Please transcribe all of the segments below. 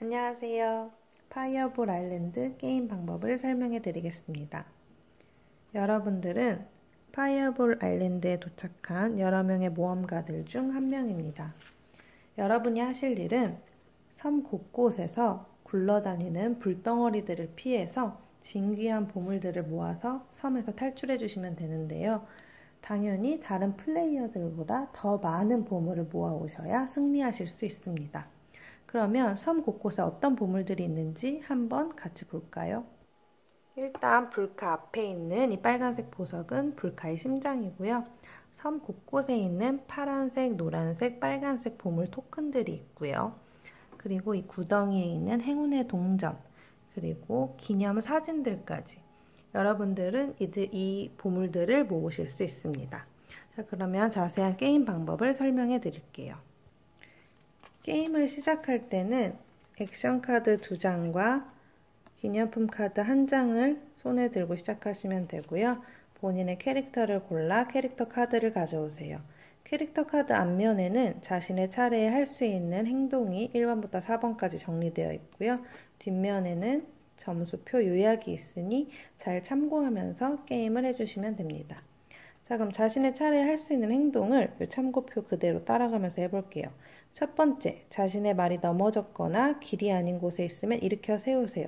안녕하세요. 파이어볼 아일랜드 게임 방법을 설명해 드리겠습니다. 여러분들은 파이어볼 아일랜드에 도착한 여러 명의 모험가들 중 한 명입니다. 여러분이 하실 일은 섬 곳곳에서 굴러다니는 불덩어리들을 피해서 진귀한 보물들을 모아서 섬에서 탈출해 주시면 되는데요. 당연히 다른 플레이어들보다 더 많은 보물을 모아 오셔야 승리하실 수 있습니다. 그러면 섬 곳곳에 어떤 보물들이 있는지 한번 같이 볼까요? 일단 불카 앞에 있는 이 빨간색 보석은 불카의 심장이고요. 섬 곳곳에 있는 파란색, 노란색, 빨간색 보물 토큰들이 있고요. 그리고 이 구덩이에 있는 행운의 동전, 그리고 기념 사진들까지 여러분들은 이 보물들을 모으실 수 있습니다. 자, 그러면 자세한 게임 방법을 설명해 드릴게요. 게임을 시작할 때는 액션 카드 2장과 기념품 카드 1장을 손에 들고 시작하시면 되고요. 본인의 캐릭터를 골라 캐릭터 카드를 가져오세요. 캐릭터 카드 앞면에는 자신의 차례에 할 수 있는 행동이 1번부터 4번까지 정리되어 있고요. 뒷면에는 점수표 요약이 있으니 잘 참고하면서 게임을 해주시면 됩니다. 자, 그럼 자신의 차례에 할 수 있는 행동을 이 참고표 그대로 따라가면서 해볼게요. 첫 번째, 자신의 말이 넘어졌거나 길이 아닌 곳에 있으면 일으켜 세우세요.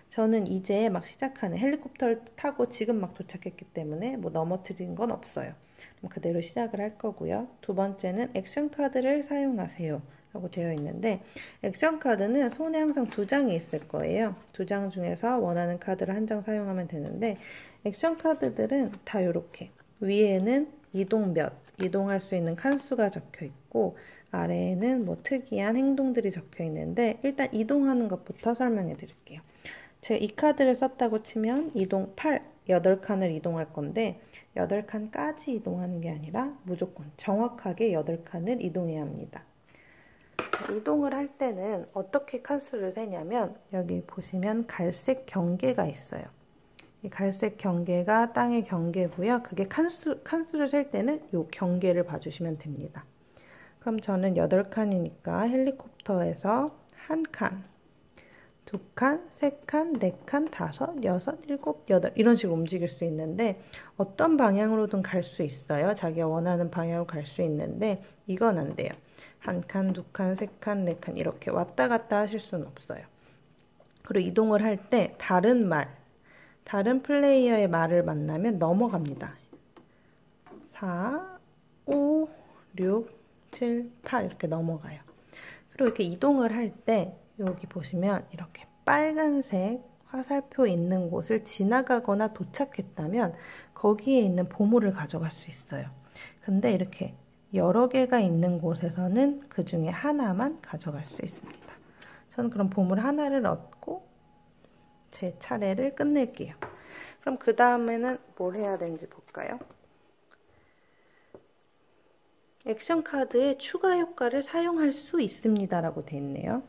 저는 이제 막 시작하는 헬리콥터를 타고 지금 막 도착했기 때문에 뭐 넘어뜨린 건 없어요. 그럼 그대로 시작을 할 거고요. 두 번째는 액션 카드를 사용하세요 라고 되어 있는데, 액션 카드는 손에 항상 2장이 있을 거예요. 2장 중에서 원하는 카드를 1장 사용하면 되는데, 액션 카드들은 다 이렇게 위에는 이동할 수 있는 칸수가 적혀 있고, 아래에는 뭐 특이한 행동들이 적혀 있는데, 일단 이동하는 것부터 설명해 드릴게요. 제가 이 카드를 썼다고 치면 8칸을 이동할 건데, 8칸까지 이동하는 게 아니라 무조건 정확하게 8칸을 이동해야 합니다. 이동을 할 때는 어떻게 칸수를 세냐면, 여기 보시면 갈색 경계가 있어요. 이 갈색 경계가 땅의 경계고요. 그게 칸수를 셀 때는 이 경계를 봐주시면 됩니다. 그럼 저는 8칸이니까 헬리콥터에서 1칸, 2칸, 3칸, 4칸, 5, 6, 7, 8 이런 식으로 움직일 수 있는데, 어떤 방향으로든 갈 수 있어요. 자기가 원하는 방향으로 갈 수 있는데 이건 안 돼요. 1칸, 2칸, 3칸, 4칸 이렇게 왔다 갔다 하실 수는 없어요. 그리고 이동을 할 때 다른 플레이어의 말을 만나면 넘어갑니다. 4, 5, 6, 7, 8 이렇게 넘어가요. 그리고 이렇게 이동을 할 때 여기 보시면 이렇게 빨간색 화살표 있는 곳을 지나가거나 도착했다면 거기에 있는 보물을 가져갈 수 있어요. 근데 이렇게 여러 개가 있는 곳에서는 그 중에 하나만 가져갈 수 있습니다. 저는 그럼 보물 하나를 얻고 제 차례를 끝낼게요. 그럼 그 다음에는 뭘 해야 되는지 볼까요? 액션 카드에 추가 효과를 사용할 수 있습니다 라고 되어 있네요.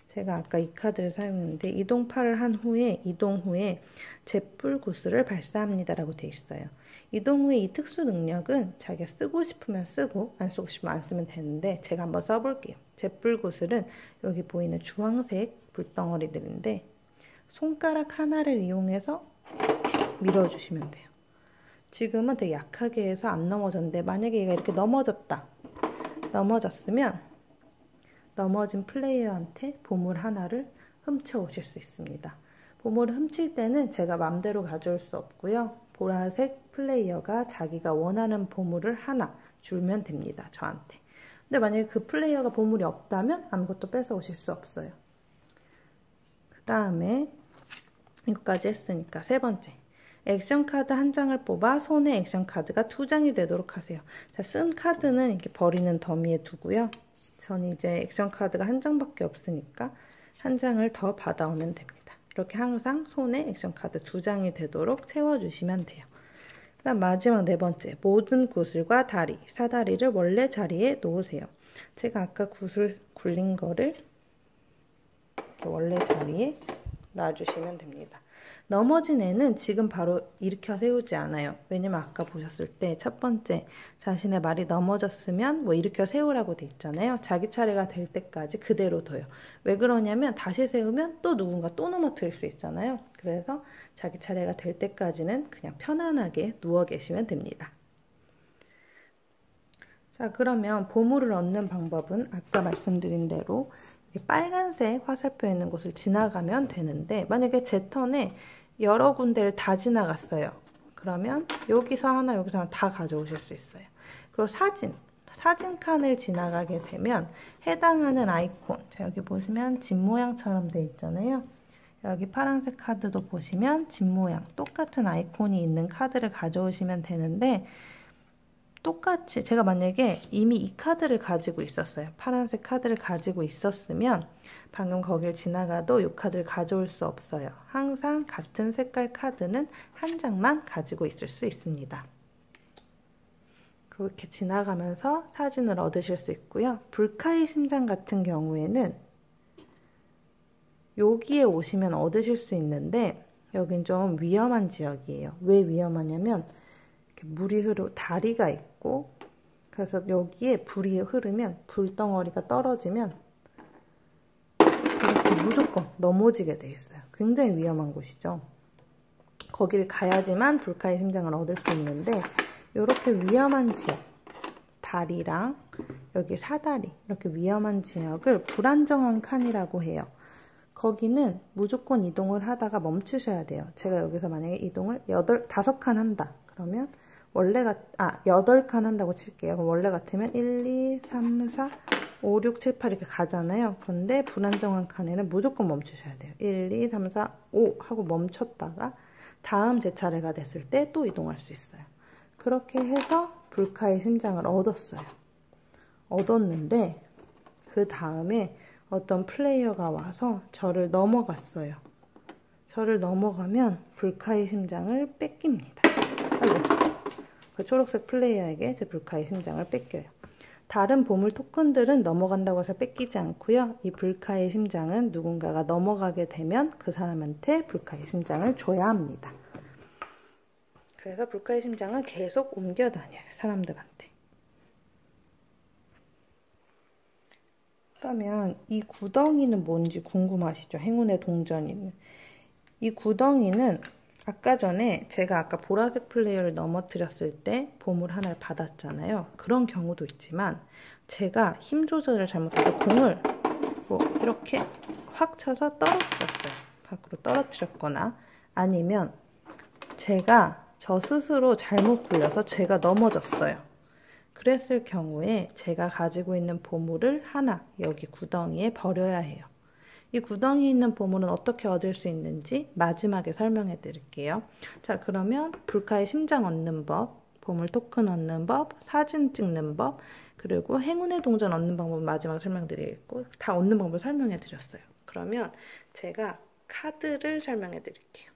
제가 아까 이 카드를 사용했는데, 이동 8을 한 후에 이동 후에 잿불 구슬을 발사합니다 라고 되어 있어요. 이동 후에 이 특수 능력은 자기가 쓰고 싶으면 쓰고 안 쓰고 싶으면 안 쓰면 되는데, 제가 한번 써볼게요. 잿불 구슬은 여기 보이는 주황색 불덩어리들인데 손가락 하나를 이용해서 밀어주시면 돼요. 지금은 되게 약하게 해서 안 넘어졌는데, 만약에 얘가 이렇게 넘어졌으면 넘어진 플레이어한테 보물 하나를 훔쳐 오실 수 있습니다. 보물을 훔칠 때는 제가 맘대로 가져올 수 없고요. 보라색 플레이어가 자기가 원하는 보물을 하나 주면 됩니다, 저한테. 근데 만약에 그 플레이어가 보물이 없다면 아무것도 뺏어 오실 수 없어요. 그 다음에 이것까지 했으니까 세 번째, 액션 카드 1장을 뽑아 손에 액션 카드가 2장이 되도록 하세요. 자, 쓴 카드는 이렇게 버리는 더미에 두고요. 전 이제 액션 카드가 1장밖에 없으니까 1장을 더 받아오면 됩니다. 이렇게 항상 손에 액션 카드 2장이 되도록 채워주시면 돼요. 그 다음 마지막 네 번째, 모든 구슬과 다리, 사다리를 원래 자리에 놓으세요. 제가 아까 구슬 굴린 거를 이렇게 원래 자리에 놔주시면 됩니다. 넘어진 애는 지금 바로 일으켜 세우지 않아요. 왜냐면 아까 보셨을 때 첫 번째 자신의 말이 넘어졌으면 뭐 일으켜 세우라고 돼 있잖아요. 자기 차례가 될 때까지 그대로 둬요. 왜 그러냐면 다시 세우면 또 누군가 또 넘어뜨릴 수 있잖아요. 그래서 자기 차례가 될 때까지는 그냥 편안하게 누워 계시면 됩니다. 자, 그러면 보물을 얻는 방법은 아까 말씀드린 대로 빨간색 화살표 있는 곳을 지나가면 되는데, 만약에 제 턴에 여러 군데를 다 지나갔어요. 그러면 여기서 하나 여기서 하나 다 가져오실 수 있어요. 그리고 사진 칸을 지나가게 되면 해당하는 아이콘, 자 여기 보시면 집 모양처럼 돼 있잖아요. 여기 파란색 카드도 보시면 집 모양 똑같은 아이콘이 있는 카드를 가져오시면 되는데, 똑같이 제가 만약에 이미 이 카드를 가지고 있었어요. 파란색 카드를 가지고 있었으면 방금 거길 지나가도 이 카드를 가져올 수 없어요. 항상 같은 색깔 카드는 한 장만 가지고 있을 수 있습니다. 그렇게 지나가면서 사진을 얻으실 수 있고요. 불카의 심장 같은 경우에는 여기에 오시면 얻으실 수 있는데, 여긴 좀 위험한 지역이에요. 왜 위험하냐면 물이 다리가 있고, 그래서 여기에 불이 흐르면 불덩어리가 떨어지면 이렇게 무조건 넘어지게 돼 있어요. 굉장히 위험한 곳이죠. 거기를 가야지만 불카의 심장을 얻을 수 있는데, 이렇게 위험한 지역, 다리랑 여기 사다리, 이렇게 위험한 지역을 불안정한 칸이라고 해요. 거기는 무조건 이동을 하다가 멈추셔야 돼요. 제가 여기서 만약에 이동을 5칸 한다. 그러면 8칸 한다고 칠게요. 그럼 원래 같으면 1, 2, 3, 4, 5, 6, 7, 8 이렇게 가잖아요. 근데 불안정한 칸에는 무조건 멈추셔야 돼요. 1, 2, 3, 4, 5 하고 멈췄다가 다음 제 차례가 됐을 때 또 이동할 수 있어요. 그렇게 해서 불카의 심장을 얻었는데, 그 다음에 어떤 플레이어가 와서 저를 넘어갔어요. 저를 넘어가면 불카의 심장을 뺏깁니다. 아이고. 그 초록색 플레이어에게 제 불카의 심장을 뺏겨요. 다른 보물 토큰들은 넘어간다고 해서 뺏기지 않고요. 이 불카의 심장은 누군가가 넘어가게 되면 그 사람한테 불카의 심장을 줘야 합니다. 그래서 불카의 심장은 계속 옮겨 다녀요. 사람들한테. 그러면 이 구덩이는 뭔지 궁금하시죠? 행운의 동전이는. 이 구덩이는 아까 전에 제가 아까 보라색 플레이어를 넘어뜨렸을 때 보물 하나를 받았잖아요. 그런 경우도 있지만 제가 힘 조절을 잘못해서 공을 뭐 이렇게 확 쳐서 떨어뜨렸어요. 밖으로 떨어뜨렸거나, 아니면 제가 저 스스로 잘못 굴려서 제가 넘어졌어요. 그랬을 경우에 제가 가지고 있는 보물을 하나 여기 구덩이에 버려야 해요. 이 구덩이에 있는 보물은 어떻게 얻을 수 있는지 마지막에 설명해 드릴게요. 자, 그러면 불카의 심장 얻는 법, 보물 토큰 얻는 법, 사진 찍는 법, 그리고 행운의 동전 얻는 방법은 마지막에 설명드리겠고, 다 얻는 방법을 설명해 드렸어요. 그러면 제가 카드를 설명해 드릴게요.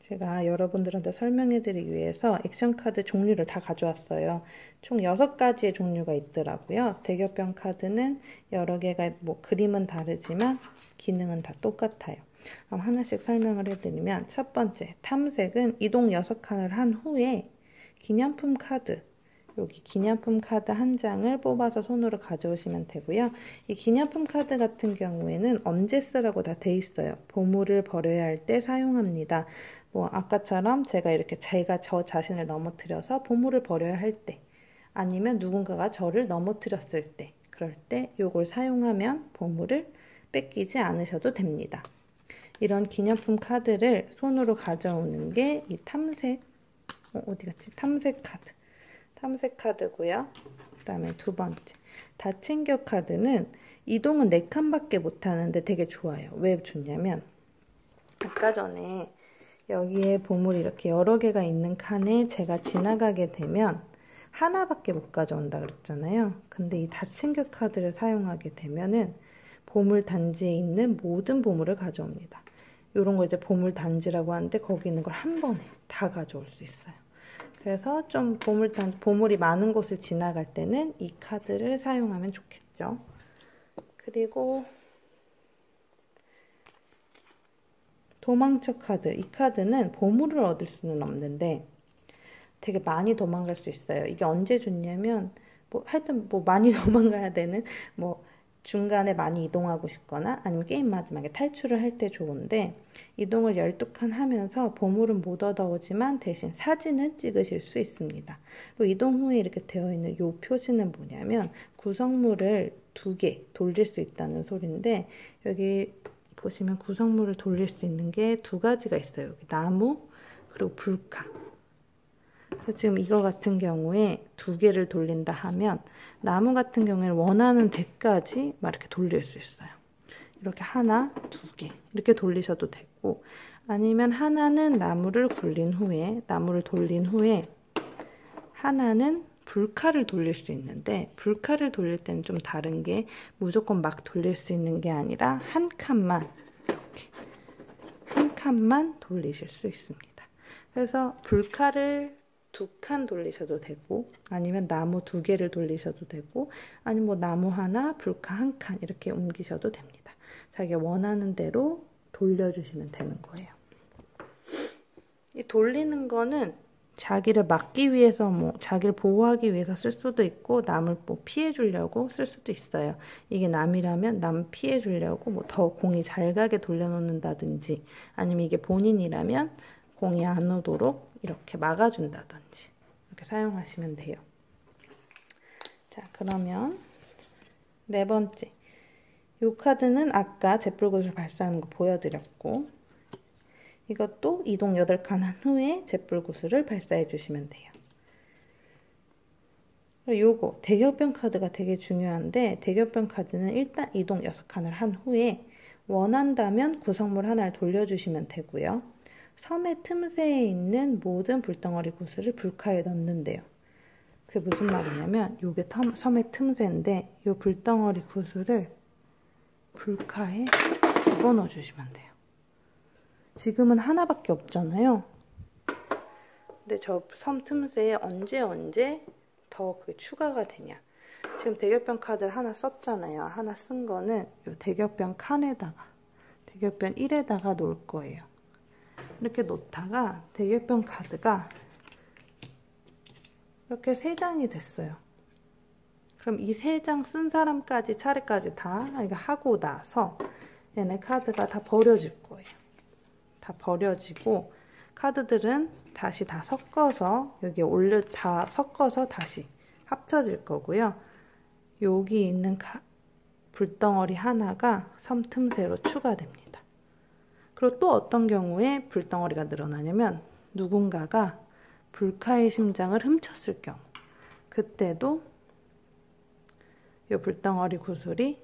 제가 여러분들한테 설명해 드리기 위해서 액션 카드 종류를 다 가져왔어요. 총 6가지의 종류가 있더라고요. 대여병 카드는 여러 개가 뭐 그림은 다르지만 기능은 다 똑같아요. 그럼 하나씩 설명을 해드리면, 첫 번째 탐색은 이동 6칸을 한 후에 기념품 카드, 여기 기념품 카드 한 장을 뽑아서 손으로 가져오시면 되고요. 이 기념품 카드 같은 경우에는 언제 쓰라고 다 돼 있어요. 보물을 버려야 할 때 사용합니다. 뭐 아까처럼 제가 저 자신을 넘어뜨려서 보물을 버려야 할 때, 아니면 누군가가 저를 넘어뜨렸을 때, 그럴 때 요걸 사용하면 보물을 뺏기지 않으셔도 됩니다. 이런 기념품 카드를 손으로 가져오는 게 이 탐색 카드. 탐색 카드고요. 그 다음에 두 번째 다 챙겨 카드는 이동은 4칸밖에 못하는데 되게 좋아요. 왜 좋냐면, 아까 전에 여기에 보물이 이렇게 여러 개가 있는 칸에 제가 지나가게 되면 하나밖에 못 가져온다 그랬잖아요. 근데 이 다 챙겨 카드를 사용하게 되면은 보물 단지에 있는 모든 보물을 가져옵니다. 이런 거 이제 보물 단지라고 하는데, 거기 있는 걸 한 번에 다 가져올 수 있어요. 그래서 좀 보물이 많은 곳을 지나갈 때는 이 카드를 사용하면 좋겠죠. 그리고 도망쳐 카드. 이 카드는 보물을 얻을 수는 없는데 되게 많이 도망갈 수 있어요. 이게 언제 좋냐면 하여튼 많이 도망가야 되는 중간에 많이 이동하고 싶거나 아니면 게임 마지막에 탈출을 할 때 좋은데, 이동을 12칸 하면서 보물은 못 얻어오지만 대신 사진은 찍으실 수 있습니다. 그리고 이동 후에 이렇게 되어 있는 이 표시는 뭐냐면 구성물을 2개 돌릴 수 있다는 소리인데, 여기 보시면 구성물을 돌릴 수 있는 게 2가지가 있어요. 여기 나무 그리고 불카. 지금 이거 같은 경우에 2개를 돌린다 하면 나무 같은 경우에는 원하는 데까지 막 이렇게 돌릴 수 있어요. 이렇게 하나, 2개 이렇게 돌리셔도 되고, 아니면 하나는 나무를 돌린 후에 하나는 불칼을 돌릴 수 있는데, 불칼을 돌릴 때는 좀 다른 게 무조건 막 돌릴 수 있는 게 아니라 한 칸만 이렇게 한 칸만 돌리실 수 있습니다. 그래서 불칼을 2칸 돌리셔도 되고, 아니면 나무 2개를 돌리셔도 되고, 아니면 나무 하나, 불카 1칸 이렇게 옮기셔도 됩니다. 자기가 원하는 대로 돌려주시면 되는 거예요. 이 돌리는 거는 자기를 막기 위해서 자기를 보호하기 위해서 쓸 수도 있고, 남을 피해 주려고 쓸 수도 있어요. 이게 남이라면 남 피해 주려고 더 공이 잘 가게 돌려놓는다든지, 아니면 이게 본인이라면 공이 안 오도록 이렇게 막아준다든지 이렇게 사용하시면 돼요. 자, 그러면 4번째. 이 카드는 아까 잿불구슬 발사하는 거 보여드렸고, 이것도 이동 8칸 한 후에 잿불구슬을 발사해 주시면 돼요. 요거 대격변 카드가 되게 중요한데, 대격변 카드는 일단 이동 6칸을 한 후에 원한다면 구성물 하나를 돌려주시면 되고요. 섬의 틈새에 있는 모든 불덩어리 구슬을 불카에 넣는데요. 그게 무슨 말이냐면, 요게 섬의 틈새인데 요 불덩어리 구슬을 불카에 집어넣어 주시면 돼요. 지금은 하나밖에 없잖아요. 근데 저 섬 틈새에 언제 더 그게 추가가 되냐. 지금 대격변 카드를 하나 썼잖아요. 하나 쓴 거는 요 대격변 칸에다가, 대격변 1에다가 놓을 거예요. 이렇게 놓다가 대격변 카드가 이렇게 3장이 됐어요. 그럼 이 3장 쓴 사람까지 차례까지 다 이거 하고 나서 얘네 카드가 다 버려질 거예요. 다 버려지고 카드들은 다시 다 섞어서 여기 다 섞어서 다시 합쳐질 거고요. 여기 있는 불덩어리 하나가 섬 틈새로 추가됩니다. 그리고 또 어떤 경우에 불덩어리가 늘어나냐면, 누군가가 불카의 심장을 훔쳤을 경우, 그때도 이 불덩어리 구슬이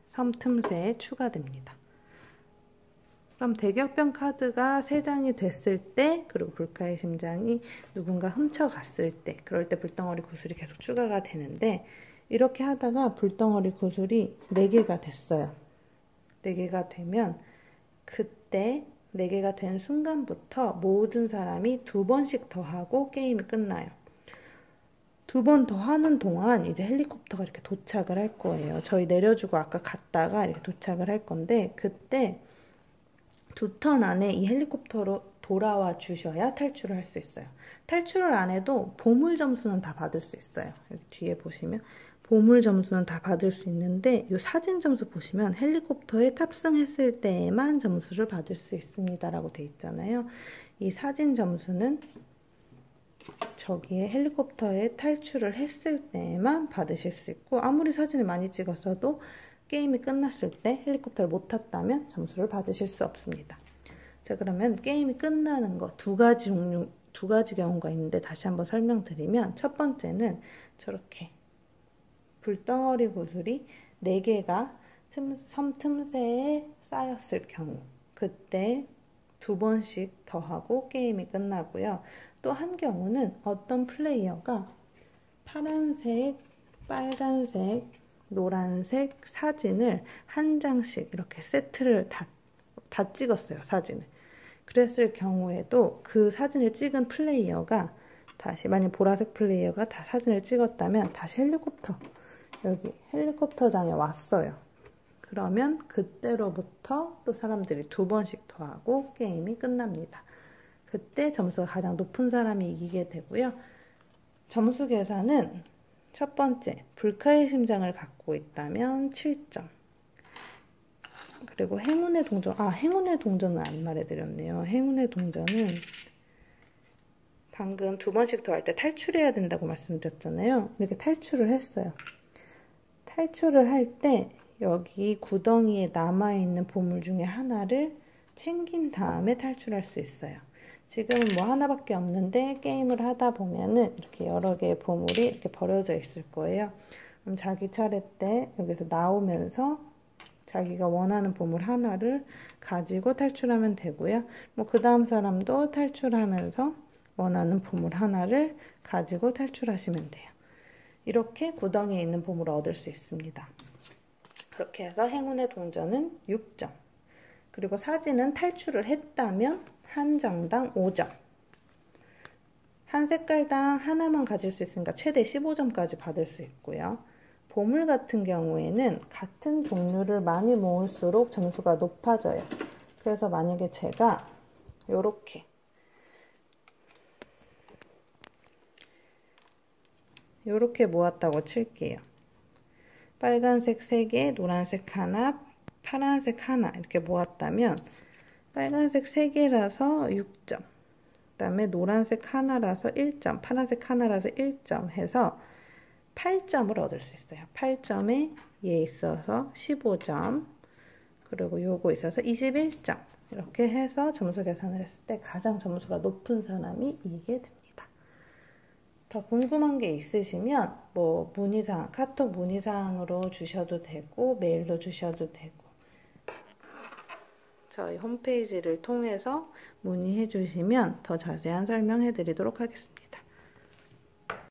섬 틈새에 추가됩니다. 그럼 대격변 카드가 3장이 됐을 때, 그리고 불카의 심장이 누군가 훔쳐갔을 때, 그럴 때 불덩어리 구슬이 계속 추가가 되는데, 이렇게 하다가 불덩어리 구슬이 4개가 됐어요. 4개가 되면 그때 4개가 된 순간부터 모든 사람이 2번씩 더 하고 게임이 끝나요. 2번 더 하는 동안 이제 헬리콥터가 이렇게 도착을 할 거예요. 저희 내려주고 아까 갔다가 이렇게 도착을 할 건데, 그때 2턴 안에 이 헬리콥터로 돌아와 주셔야 탈출을 할 수 있어요. 탈출을 안 해도 보물 점수는 다 받을 수 있어요. 여기 뒤에 보시면 보물 점수는 다 받을 수 있는데, 이 사진 점수 보시면 헬리콥터에 탑승했을 때에만 점수를 받을 수 있습니다 라고 돼 있잖아요. 이 사진 점수는 저기에 헬리콥터에 탈출을 했을 때만 받으실 수 있고, 아무리 사진을 많이 찍었어도 게임이 끝났을 때 헬리콥터를 못 탔다면 점수를 받으실 수 없습니다. 자, 그러면 게임이 끝나는 거 2가지 경우가 있는데, 다시 한번 설명드리면, 첫 번째는 저렇게 불덩어리 구슬이 4개가 섬 틈새에 쌓였을 경우, 그때 2번씩 더 하고 게임이 끝나고요. 또 한 경우는 어떤 플레이어가 파란색, 빨간색, 노란색 사진을 한 장씩 이렇게 세트를 다 찍었어요, 사진을. 그랬을 경우에도 그 사진을 찍은 플레이어가 다시, 만약 보라색 플레이어가 다 사진을 찍었다면 다시 여기 헬리콥터장에 왔어요. 그러면 그때로부터 또 사람들이 2번씩 더 하고 게임이 끝납니다. 그때 점수가 가장 높은 사람이 이기게 되고요. 점수 계산은 첫 번째, 불카의 심장을 갖고 있다면 7점. 그리고 행운의 동전, 행운의 동전은 안 말해드렸네요. 행운의 동전은 방금 2번씩 더 할 때 탈출해야 된다고 말씀드렸잖아요. 이렇게 탈출을 했어요. 탈출을 할 때 여기 구덩이에 남아있는 보물 중에 하나를 챙긴 다음에 탈출할 수 있어요. 지금은 뭐 하나밖에 없는데 게임을 하다 보면은 이렇게 여러 개의 보물이 이렇게 버려져 있을 거예요. 그럼 자기 차례 때 여기서 나오면서 자기가 원하는 보물 하나를 가지고 탈출하면 되고요. 뭐 그 다음 사람도 탈출하면서 원하는 보물 하나를 가지고 탈출하시면 돼요. 이렇게 구덩이에 있는 보물을 얻을 수 있습니다. 그렇게 해서 행운의 동전은 6점. 그리고 사진은 탈출을 했다면 한 장당 5점. 한 색깔당 하나만 가질 수 있으니까 최대 15점까지 받을 수 있고요. 보물 같은 경우에는 같은 종류를 많이 모을수록 점수가 높아져요. 그래서 만약에 제가 요렇게 모았다고 칠게요. 빨간색 3개, 노란색 하나, 파란색 하나 이렇게 모았다면 빨간색 3개라서 6점, 그 다음에 노란색 하나라서 1점, 파란색 하나라서 1점 해서 8점을 얻을 수 있어요. 8점에 얘 있어서 15점, 그리고 요거 있어서 21점. 이렇게 해서 점수 계산을 했을 때 가장 점수가 높은 사람이 이기게 됩니다. 더 궁금한 게 있으시면 뭐 문의사항, 카톡 문의사항으로 주셔도 되고 메일로 주셔도 되고 저희 홈페이지를 통해서 문의해 주시면 더 자세한 설명해 드리도록 하겠습니다.